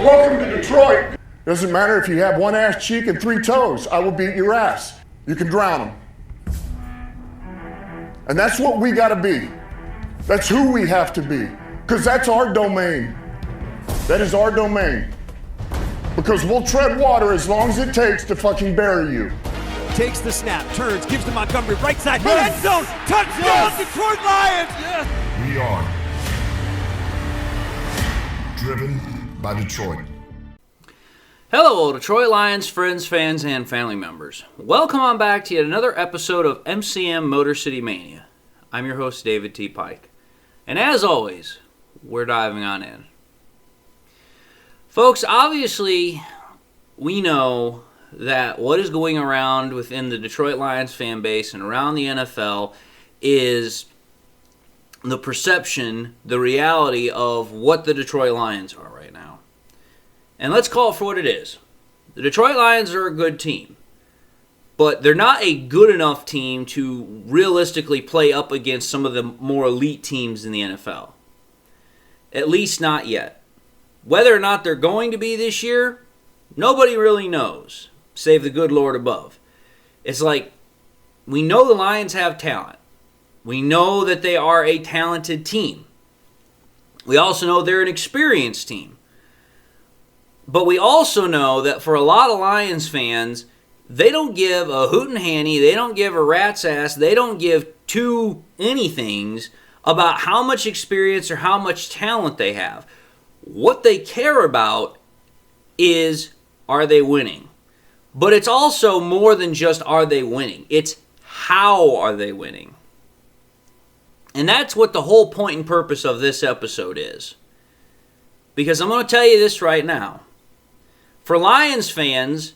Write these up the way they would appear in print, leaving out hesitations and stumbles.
Welcome to Detroit. Doesn't matter if you have one ass cheek and 3 toes. I will beat your ass. You can drown them. And that's what we gotta be. That's who we have to be. Because that's our domain. That is our domain. Because we'll tread water as long as it takes to fucking bury you. Takes the snap, turns, gives to Montgomery, right side, end zone, touchdown, Detroit Lions! Yes. We are driven by Detroit. Hello, Detroit Lions friends, fans, and family members. Welcome on back to yet another episode of MCM Motor City Mania. I'm your host, David T. Pike. And as always, we're diving on in. Folks, obviously, we know that what is going around within the Detroit Lions fan base and around the NFL is the perception, the reality of what the Detroit Lions are right now. And let's call it for what it is. The Detroit Lions are a good team, but they're not a good enough team to realistically play up against some of the more elite teams in the NFL. At least not yet. Whether or not they're going to be this year, nobody really knows, save the good Lord above. It's like, we know the Lions have talent. We know that they are a talented team. We also know they're an experienced team. But we also know that for a lot of Lions fans, they don't give a hoot and hanny, they don't give a rat's ass, they don't give two anythings about how much experience or how much talent they have. What they care about is, are they winning? But it's also more than just are they winning. It's how are they winning? And that's what the whole point and purpose of this episode is. Because I'm going to tell you this right now. For Lions fans,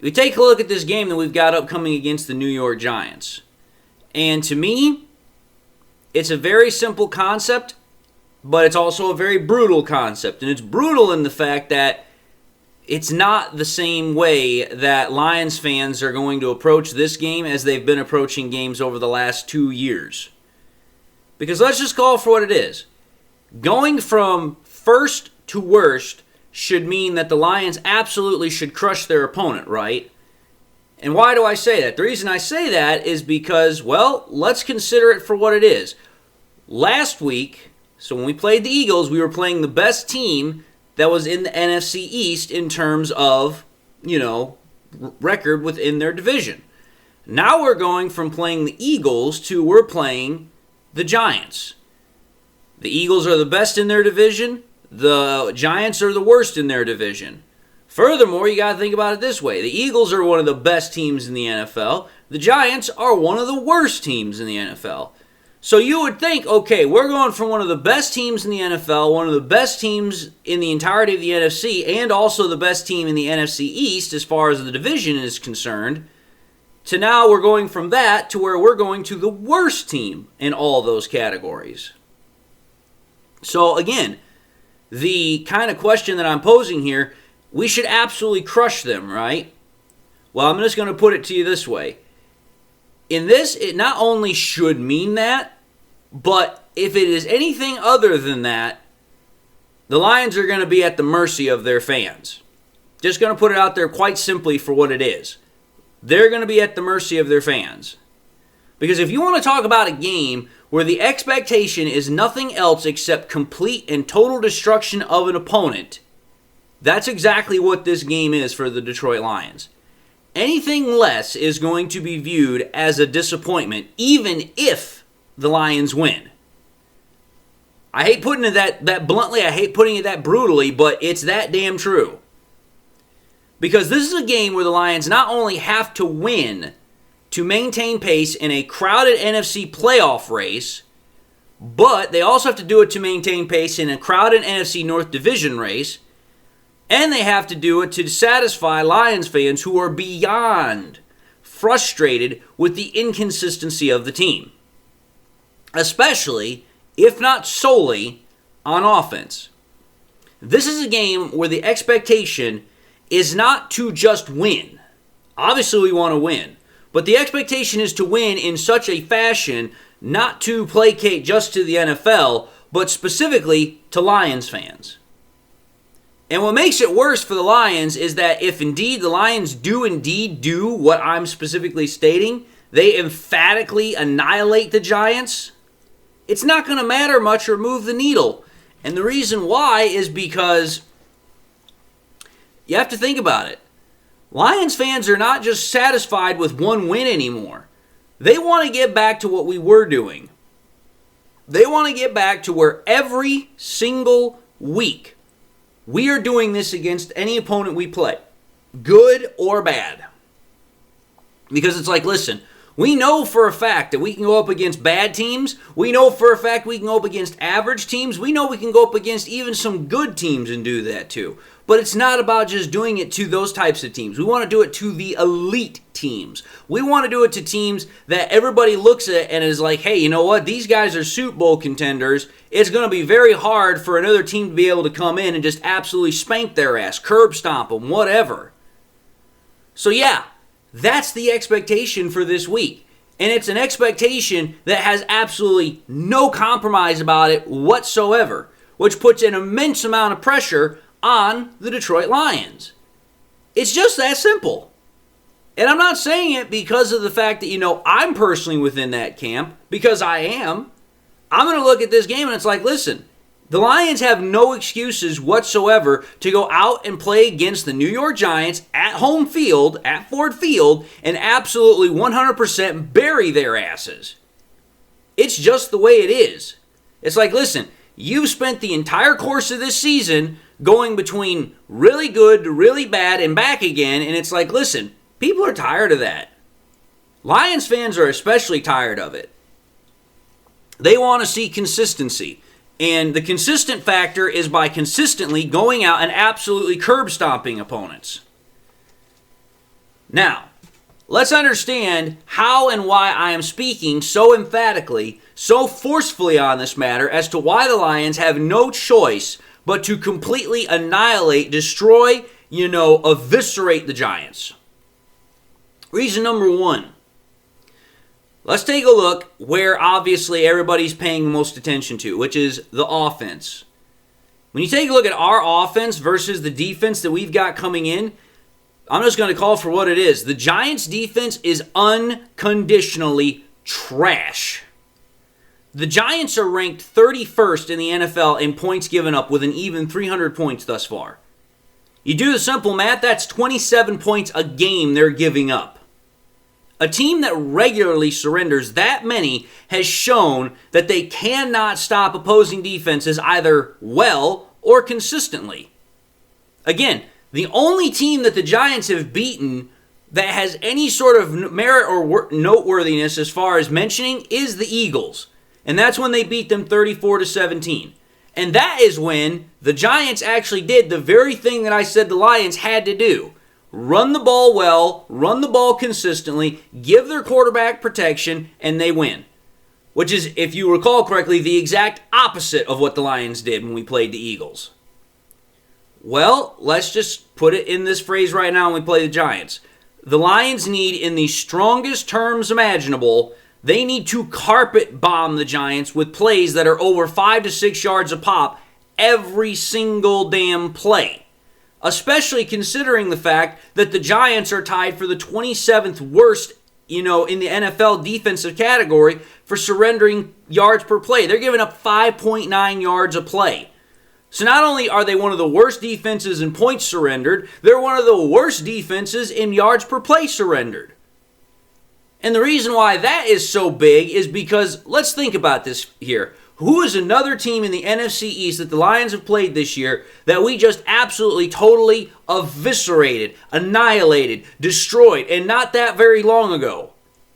we take a look at this game that we've got upcoming against the New York Giants. And to me, it's a very simple concept, but it's also a very brutal concept. And it's brutal in the fact that it's not the same way that Lions fans are going to approach this game as they've been approaching games over the last 2 years. Because let's just call it for what it is. Going from first to worst should mean that the Lions absolutely should crush their opponent, right? And why do I say that? The reason I say that is because, well, let's consider it for what it is. Last week, so when we played the Eagles, we were playing the best team that was in the NFC East in terms of, record within their division. Now we're going from playing the Eagles to we're playing the Giants. The Eagles are the best in their division. The Giants are the worst in their division. Furthermore, you got to think about it this way. The Eagles are one of the best teams in the NFL. The Giants are one of the worst teams in the NFL. So you would think, okay, we're going from one of the best teams in the NFL, one of the best teams in the entirety of the NFC, and also the best team in the NFC East as far as the division is concerned, to now we're going from that to where we're going to the worst team in all those categories. So again, the kind of question that I'm posing here, we should absolutely crush them, right? Well, I'm just going to put it to you this way. In this, it not only should mean that, but if it is anything other than that, the Lions are going to be at the mercy of their fans. Just going to put it out there quite simply for what it is. They're going to be at the mercy of their fans. Because if you want to talk about a game where the expectation is nothing else except complete and total destruction of an opponent, that's exactly what this game is for the Detroit Lions. Anything less is going to be viewed as a disappointment, even if the Lions win. I hate putting it that bluntly, I hate putting it that brutally, but it's that damn true. Because this is a game where the Lions not only have to win to maintain pace in a crowded NFC playoff race, but they also have to do it to maintain pace in a crowded NFC North Division race, and they have to do it to satisfy Lions fans who are beyond frustrated with the inconsistency of the team. Especially, if not solely, on offense. This is a game where the expectation is not to just win. Obviously, we want to win. But the expectation is to win in such a fashion not to placate just to the NFL, but specifically to Lions fans. And what makes it worse for the Lions is that if indeed the Lions do what I'm specifically stating, they emphatically annihilate the Giants, it's not going to matter much or move the needle. And the reason why is because you have to think about it. Lions fans are not just satisfied with one win anymore. They want to get back to what we were doing. They want to get back to where every single week we are doing this against any opponent we play, good or bad. Because it's like, listen, we know for a fact that we can go up against bad teams. We know for a fact we can go up against average teams. We know we can go up against even some good teams and do that too. But it's not about just doing it to those types of teams. We want to do it to the elite teams. We want to do it to teams that everybody looks at and is like, hey, you know what? These guys are Super Bowl contenders. It's going to be very hard for another team to be able to come in and just absolutely spank their ass, curb stomp them, whatever. So yeah, that's the expectation for this week. And it's an expectation that has absolutely no compromise about it whatsoever, which puts an immense amount of pressure on the Detroit Lions. It's just that simple. And I'm not saying it because of the fact that, I'm personally within that camp, because I am. I'm going to look at this game and it's like, listen, the Lions have no excuses whatsoever to go out and play against the New York Giants at home field, at Ford Field, and absolutely 100% bury their asses. It's just the way it is. It's like, listen, you've spent the entire course of this season going between really good to really bad and back again, and it's like, listen, people are tired of that. Lions fans are especially tired of it. They want to see consistency. And the consistent factor is by consistently going out and absolutely curb stomping opponents. Now, let's understand how and why I am speaking so emphatically, so forcefully on this matter as to why the Lions have no choice but to completely annihilate, destroy, eviscerate the Giants. Reason number one. Let's take a look where obviously everybody's paying most attention to, which is the offense. When you take a look at our offense versus the defense that we've got coming in, I'm just going to call for what it is. The Giants' defense is unconditionally trash. The Giants are ranked 31st in the NFL in points given up with an even 300 points thus far. You do the simple math, that's 27 points a game they're giving up. A team that regularly surrenders that many has shown that they cannot stop opposing defenses either well or consistently. Again, the only team that the Giants have beaten that has any sort of merit or noteworthiness as far as mentioning is the Eagles. And that's when they beat them 34-17. And that is when the Giants actually did the very thing that I said the Lions had to do. Run the ball well, run the ball consistently, give their quarterback protection, and they win. Which is, if you recall correctly, the exact opposite of what the Lions did when we played the Eagles. Well, let's just put it in this phrase right now when we play the Giants. The Lions need, in the strongest terms imaginable, they need to carpet bomb the Giants with plays that are over 5 to 6 yards a pop every single damn play. Especially considering the fact that the Giants are tied for the 27th worst, in the NFL defensive category for surrendering yards per play. They're giving up 5.9 yards a play. So not only are they one of the worst defenses in points surrendered, they're one of the worst defenses in yards per play surrendered. And the reason why that is so big is because, let's think about this here. Who is another team in the NFC East that the Lions have played this year that we just absolutely, totally eviscerated, annihilated, destroyed, and not that very long ago?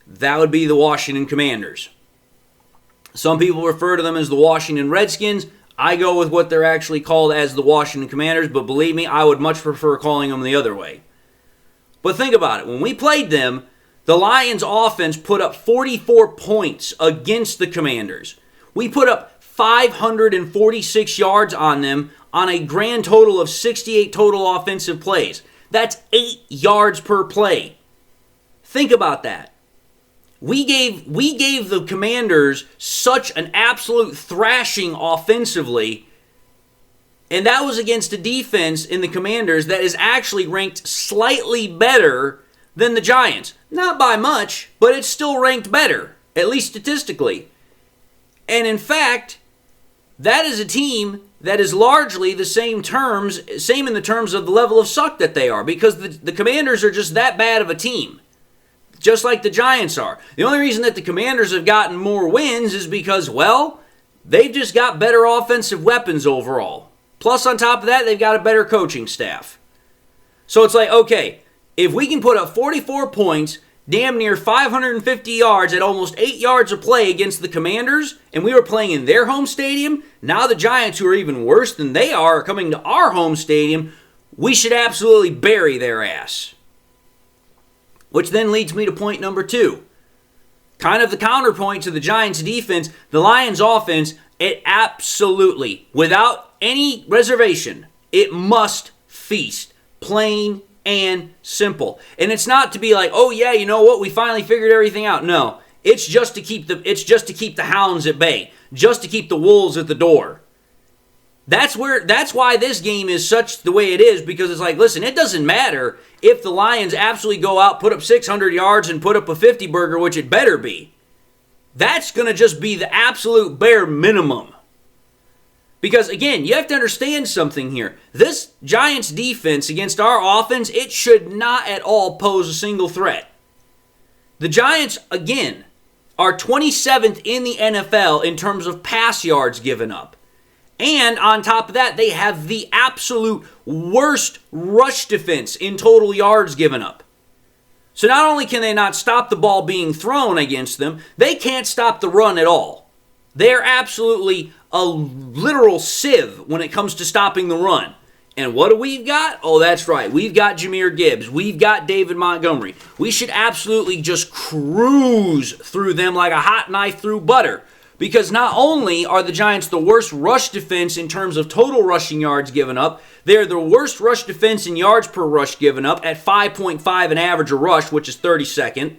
That would be the Washington Commanders. Some people refer to them as the Washington Redskins. I go with what they're actually called as the Washington Commanders, but believe me, I would much prefer calling them the other way. But think about it. When we played them, the Lions offense put up 44 points against the Commanders. We put up 546 yards on them on a grand total of 68 total offensive plays. That's 8 yards per play. Think about that. We gave the Commanders such an absolute thrashing offensively And that was against a defense in the Commanders that is actually ranked slightly better than the Giants. Not by much, but it's still ranked better, at least statistically. And in fact, that is a team that is largely the same in the terms of the level of suck that they are, because the Commanders are just that bad of a team, just like the Giants are. The only reason that the Commanders have gotten more wins is because, well, they've just got better offensive weapons overall. Plus, on top of that, they've got a better coaching staff. So it's like, okay, if we can put up 44 points, damn near 550 yards at almost 8 yards a play against the Commanders, and we were playing in their home stadium, now the Giants, who are even worse than they are coming to our home stadium, we should absolutely bury their ass. Which then leads me to point number 2. Kind of the counterpoint to the Giants' defense, the Lions' offense, it absolutely, without any reservation, it must feast. Plain and simple. And it's not to be like, oh yeah, you know what, we finally figured everything out. No, it's just to keep the hounds at bay, just to keep the wolves at the door. That's why this game is such the way it is, because it's like, listen, it doesn't matter if the Lions absolutely go out, put up 600 yards and put up a 50 burger, which it better be. That's going to just be the absolute bare minimum. Because, again, you have to understand something here. This Giants defense against our offense, it should not at all pose a single threat. The Giants, again, are 27th in the NFL in terms of pass yards given up. And on top of that, they have the absolute worst rush defense in total yards given up. So not only can they not stop the ball being thrown against them, they can't stop the run at all. They're absolutely a literal sieve when it comes to stopping the run. And what do we've got? Oh, that's right. We've got Jahmyr Gibbs. We've got David Montgomery. We should absolutely just cruise through them like a hot knife through butter. Because not only are the Giants the worst rush defense in terms of total rushing yards given up, they're the worst rush defense in yards per rush given up at 5.5 an average a rush, which is 32nd.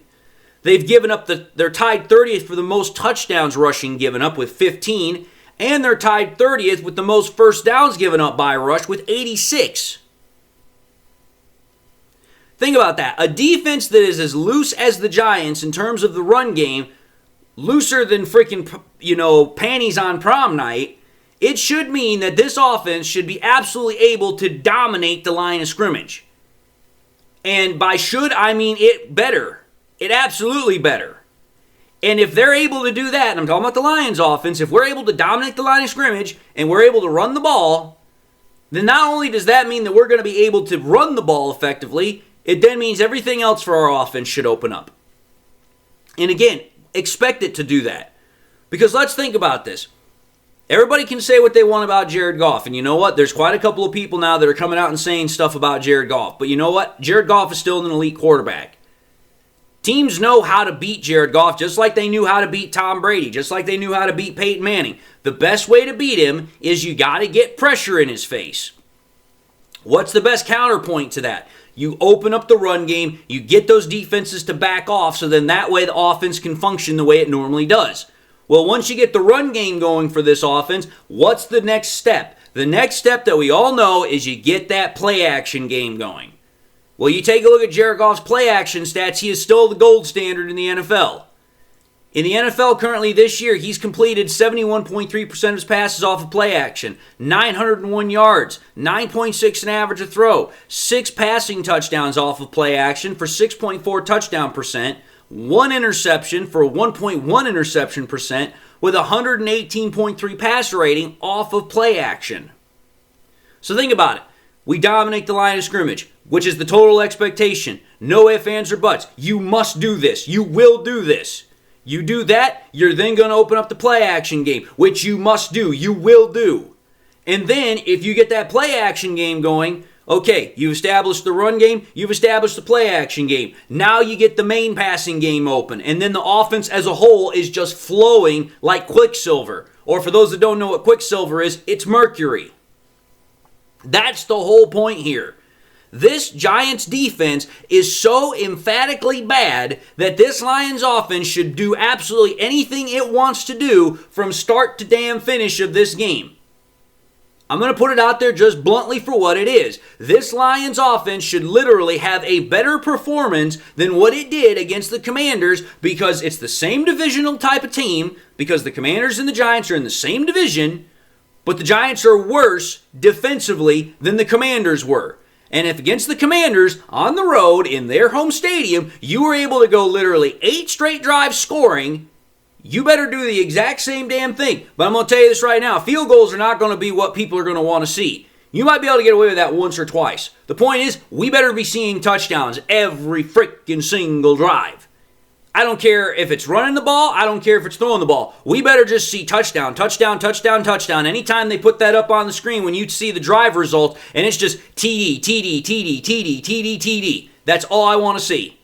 They've given up they're tied 30th for the most touchdowns rushing given up with 15, and they're tied 30th with the most first downs given up by a rush with 86. Think about that. A defense that is as loose as the Giants in terms of the run game, looser than freaking, panties on prom night, it should mean that this offense should be absolutely able to dominate the line of scrimmage. And by should, I mean it better. It absolutely better. And if they're able to do that, and I'm talking about the Lions offense, if we're able to dominate the line of scrimmage and we're able to run the ball, then not only does that mean that we're going to be able to run the ball effectively, it then means everything else for our offense should open up. And again, expect it to do that. Because let's think about this. Everybody can say what they want about Jared Goff. And you know what? There's quite a couple of people now that are coming out and saying stuff about Jared Goff. But you know what? Jared Goff is still an elite quarterback. Teams know how to beat Jared Goff just like they knew how to beat Tom Brady, just like they knew how to beat Peyton Manning. The best way to beat him is you got to get pressure in his face. What's the best counterpoint to that? You open up the run game, you get those defenses to back off, so then that way the offense can function the way it normally does. Well, once you get the run game going for this offense, what's the next step? The next step that we all know is you get that play action game going. Well, you take a look at Jared Goff's play action stats, he is still the gold standard in the NFL. In the NFL currently this year, he's completed 71.3% of his passes off of play action, 901 yards, 9.6 an average a throw, 6 passing touchdowns off of play action for 6.4 touchdown percent, 1 interception for 1.1 interception percent, with 118.3 passer rating off of play action. So think about it. We dominate the line of scrimmage, which is the total expectation. No ifs, ands, or buts. You must do this. You will do this. You do that, you're then going to open up the play action game, which you must do. You will do. And then, if you get that play action game going, okay, you've established the run game, you've established the play action game. Now you get the main passing game open. And then the offense as a whole is just flowing like Quicksilver. Or for those that don't know what Quicksilver is, it's mercury. That's the whole point here. This Giants defense is so emphatically bad that this Lions offense should do absolutely anything it wants to do from start to damn finish of this game. I'm going to put it out there just bluntly for what it is. This Lions offense should literally have a better performance than what it did against the Commanders because it's the same divisional type of team, because the Commanders and the Giants are in the same division, but the Giants are worse defensively than the Commanders were. And if against the Commanders on the road in their home stadium, you were able to go literally 8 straight drives scoring, you better do the exact same damn thing. But I'm going to tell you this right now. Field goals are not going to be what people are going to want to see. You might be able to get away with that once or twice. The point is, we better be seeing touchdowns every freaking single drive. I don't care if it's running the ball. I don't care if it's throwing the ball. We better just see touchdown, touchdown, touchdown, touchdown. Anytime they put that up on the screen, when you see the drive result, and it's just TD, TD, TD, TD, TD, TD. That's all I want to see.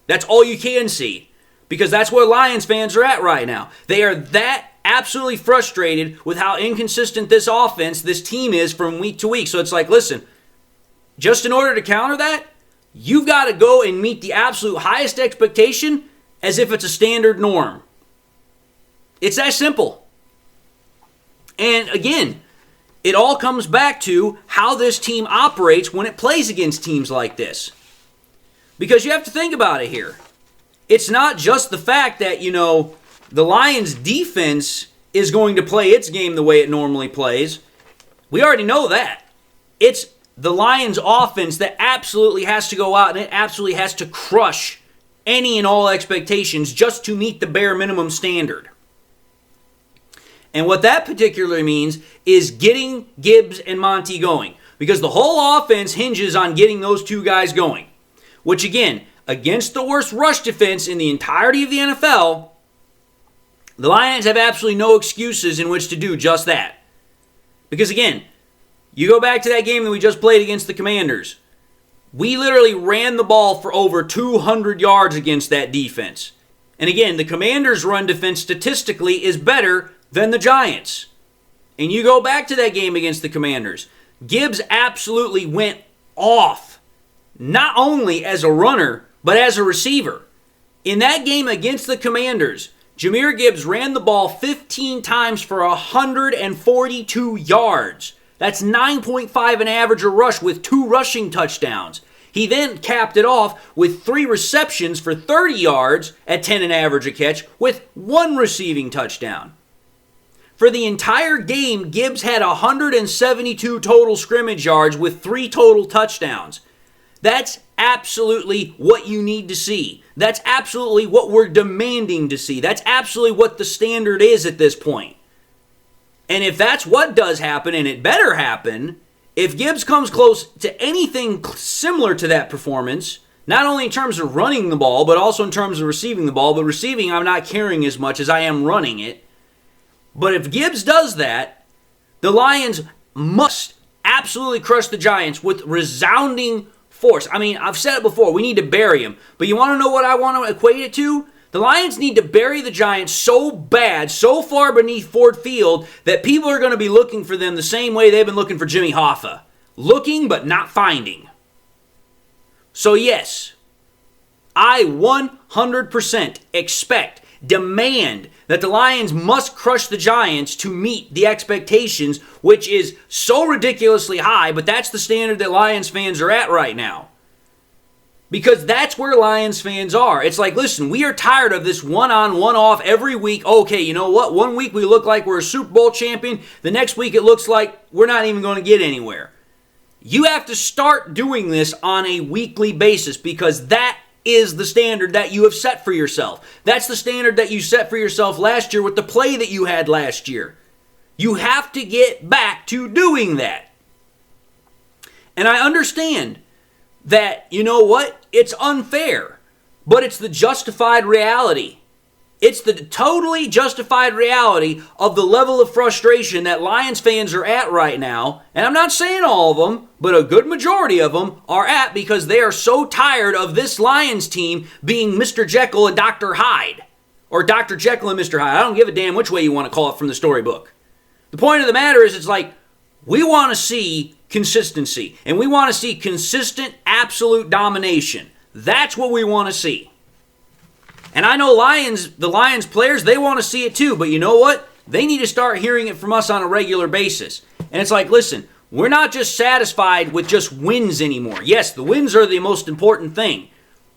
That's all you can see. Because that's where Lions fans are at right now. They are that absolutely frustrated with how inconsistent this offense, this team is from week to week. So it's like, listen, just in order to counter that, you've got to go and meet the absolute highest expectation as if it's a standard norm. It's that simple. And again, it all comes back to how this team operates when it plays against teams like this. Because you have to think about it here. It's not just the fact that, the Lions' defense is going to play its game the way it normally plays. We already know that. It's the Lions' offense that absolutely has to go out and it absolutely has to crush any and all expectations just to meet the bare minimum standard. And what that particularly means is getting Gibbs and Monty going. Because the whole offense hinges on getting those two guys going. Which again, against the worst rush defense in the entirety of the NFL, the Lions have absolutely no excuses in which to do just that. Because again, you go back to that game that we just played against the Commanders. We literally ran the ball for over 200 yards against that defense. And again, the Commanders' run defense statistically is better than the Giants. And you go back to that game against the Commanders. Gibbs absolutely went off. Not only as a runner, but as a receiver. In that game against the Commanders, Jahmyr Gibbs ran the ball 15 times for 142 yards. That's 9.5 an average a rush with 2 rushing touchdowns. He then capped it off with 3 receptions for 30 yards at 10 an average a catch with 1 receiving touchdown. For the entire game, Gibbs had 172 total scrimmage yards with 3 total touchdowns. That's absolutely what you need to see. That's absolutely what we're demanding to see. That's absolutely what the standard is at this point. And if that's what does happen, and it better happen, if Gibbs comes close to anything similar to that performance, not only in terms of running the ball, but also in terms of receiving the ball, but receiving I'm not carrying as much as I am running it. But if Gibbs does that, the Lions must absolutely crush the Giants with resounding force. I mean, I've said it before, we need to bury him. But you want to know what I want to equate it to? The Lions need to bury the Giants so bad, so far beneath Ford Field, that people are going to be looking for them the same way they've been looking for Jimmy Hoffa. Looking but not finding. So yes, I 100% expect, demand that the Lions must crush the Giants to meet the expectations, which is so ridiculously high, but that's the standard that Lions fans are at right now. Because that's where Lions fans are. It's like, listen, we are tired of this one-on, one-off every week. Okay, you know what? One week we look like we're a Super Bowl champion. The next week it looks like we're not even going to get anywhere. You have to start doing this on a weekly basis because that is the standard that you have set for yourself. That's the standard that you set for yourself last year with the play that you had last year. You have to get back to doing that. And I understand that, you know what, it's unfair, but it's the justified reality. It's the totally justified reality of the level of frustration that Lions fans are at right now. And I'm not saying all of them, but a good majority of them are at because they are so tired of this Lions team being Mr. Jekyll and Dr. Hyde. Or Dr. Jekyll and Mr. Hyde. I don't give a damn which way you want to call it from the storybook. The point of the matter is, it's like, we want to see consistency. And we want to see consistent, absolute domination. That's what we want to see. And I know the Lions players, they want to see it too. But you know what? They need to start hearing it from us on a regular basis. And it's like, listen, we're not just satisfied with just wins anymore. Yes, the wins are the most important thing.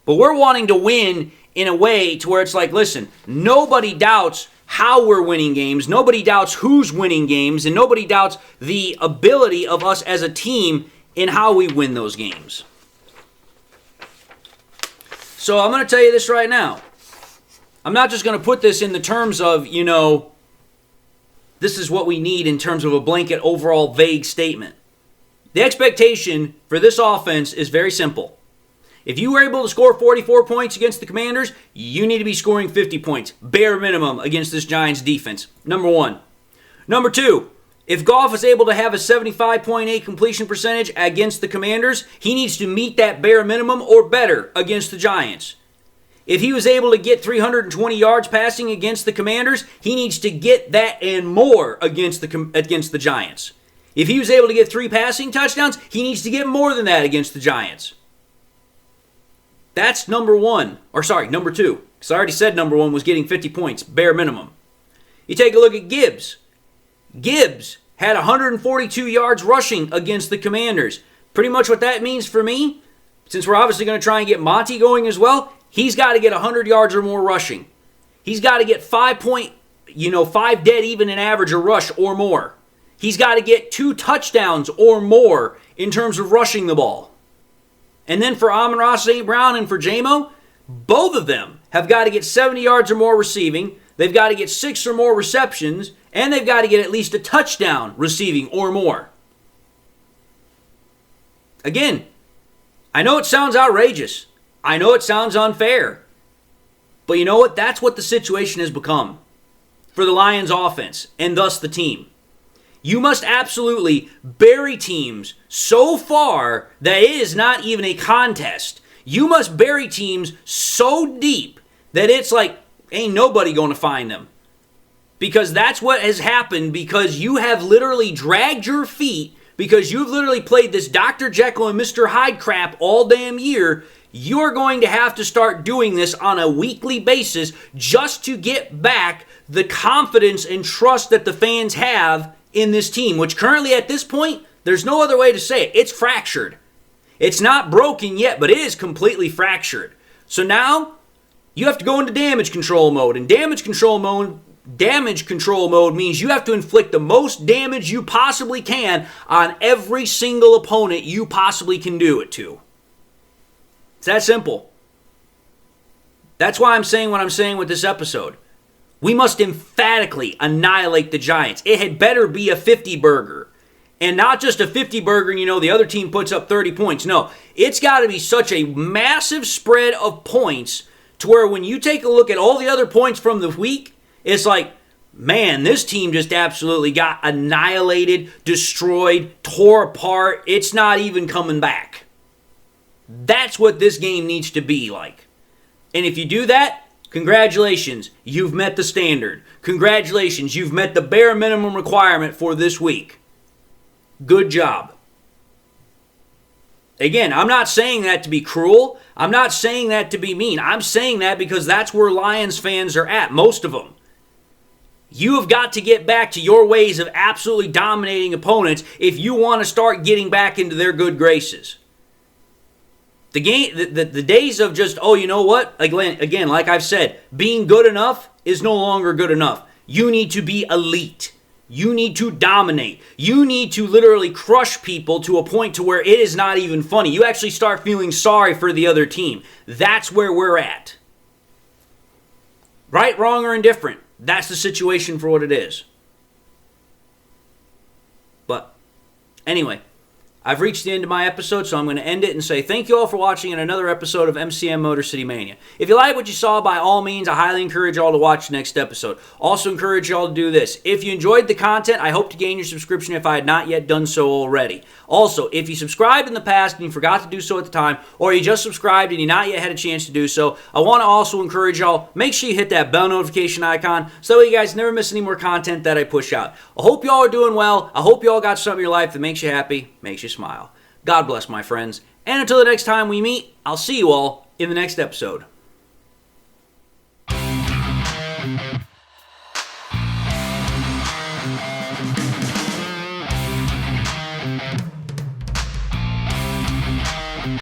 But we're wanting to win in a way to where it's like, listen, nobody doubts how we're winning games. Nobody doubts who's winning games. And nobody doubts the ability of us as a team in how we win those games. So I'm going to tell you this right now. I'm not just going to put this in the terms of, this is what we need in terms of a blanket overall vague statement. The expectation for this offense is very simple. If you were able to score 44 points against the Commanders, you need to be scoring 50 points, bare minimum, against this Giants defense. Number one. Number two, if Goff is able to have a 75.8 completion percentage against the Commanders, he needs to meet that bare minimum or better against the Giants. If he was able to get 320 yards passing against the Commanders, he needs to get that and more against the Giants. If he was able to get 3 passing touchdowns, he needs to get more than that against the Giants. That's number two. Because I already said number one was getting 50 points, bare minimum. You take a look at Gibbs. Gibbs had 142 yards rushing against the Commanders. Pretty much what that means for me, since we're obviously going to try and get Monty going as well, he's got to get 100 yards or more rushing. He's got to get 5 dead even in average a rush or more. He's got to get 2 touchdowns or more in terms of rushing the ball. And then for Amon-Ra St. Brown and for J-Mo, both of them have got to get 70 yards or more receiving. They've got to get 6 or more receptions. And they've got to get at least a touchdown receiving or more. Again, I know it sounds outrageous. I know it sounds unfair. But you know what? That's what the situation has become for the Lions offense and thus the team. You must absolutely bury teams so far that it is not even a contest. You must bury teams so deep that it's like, ain't nobody going to find them. Because that's what has happened, because you have literally dragged your feet, because you've literally played this Dr. Jekyll and Mr. Hyde crap all damn year. You're going to have to start doing this on a weekly basis just to get back the confidence and trust that the fans have in this team, which currently at this point, there's no other way to say it. It's fractured. It's not broken yet, but it is completely fractured. So now you have to go into damage control mode, and damage control mode means you have to inflict the most damage you possibly can on every single opponent you possibly can do it to. It's that simple. That's why I'm saying what I'm saying with this episode. We must emphatically annihilate the Giants. It had better be a 50-burger. And not just a 50-burger and, the other team puts up 30 points. No, it's got to be such a massive spread of points to where when you take a look at all the other points from the week, it's like, man, this team just absolutely got annihilated, destroyed, tore apart. It's not even coming back. That's what this game needs to be like. And if you do that, congratulations, you've met the standard. Congratulations, you've met the bare minimum requirement for this week. Good job. Again, I'm not saying that to be cruel. I'm not saying that to be mean. I'm saying that because that's where Lions fans are at, most of them. You have got to get back to your ways of absolutely dominating opponents if you want to start getting back into their good graces. The days of just, you know what? Again, like I've said, being good enough is no longer good enough. You need to be elite. You need to dominate. You need to literally crush people to a point to where it is not even funny. You actually start feeling sorry for the other team. That's where we're at. Right, wrong, or indifferent. That's the situation for what it is. But anyway, I've reached the end of my episode, so I'm going to end it and say thank you all for watching in another episode of MCM Motor City Mania. If you like what you saw, by all means, I highly encourage y'all to watch the next episode. Also encourage y'all to do this. If you enjoyed the content, I hope to gain your subscription if I had not yet done so already. Also, if you subscribed in the past and you forgot to do so at the time, or you just subscribed and you not yet had a chance to do so, I want to also encourage y'all, make sure you hit that bell notification icon so that you guys never miss any more content that I push out. I hope y'all are doing well. I hope y'all got something in your life that makes you happy, makes you smile. God bless, my friends. And until the next time we meet, I'll see you all in the next episode.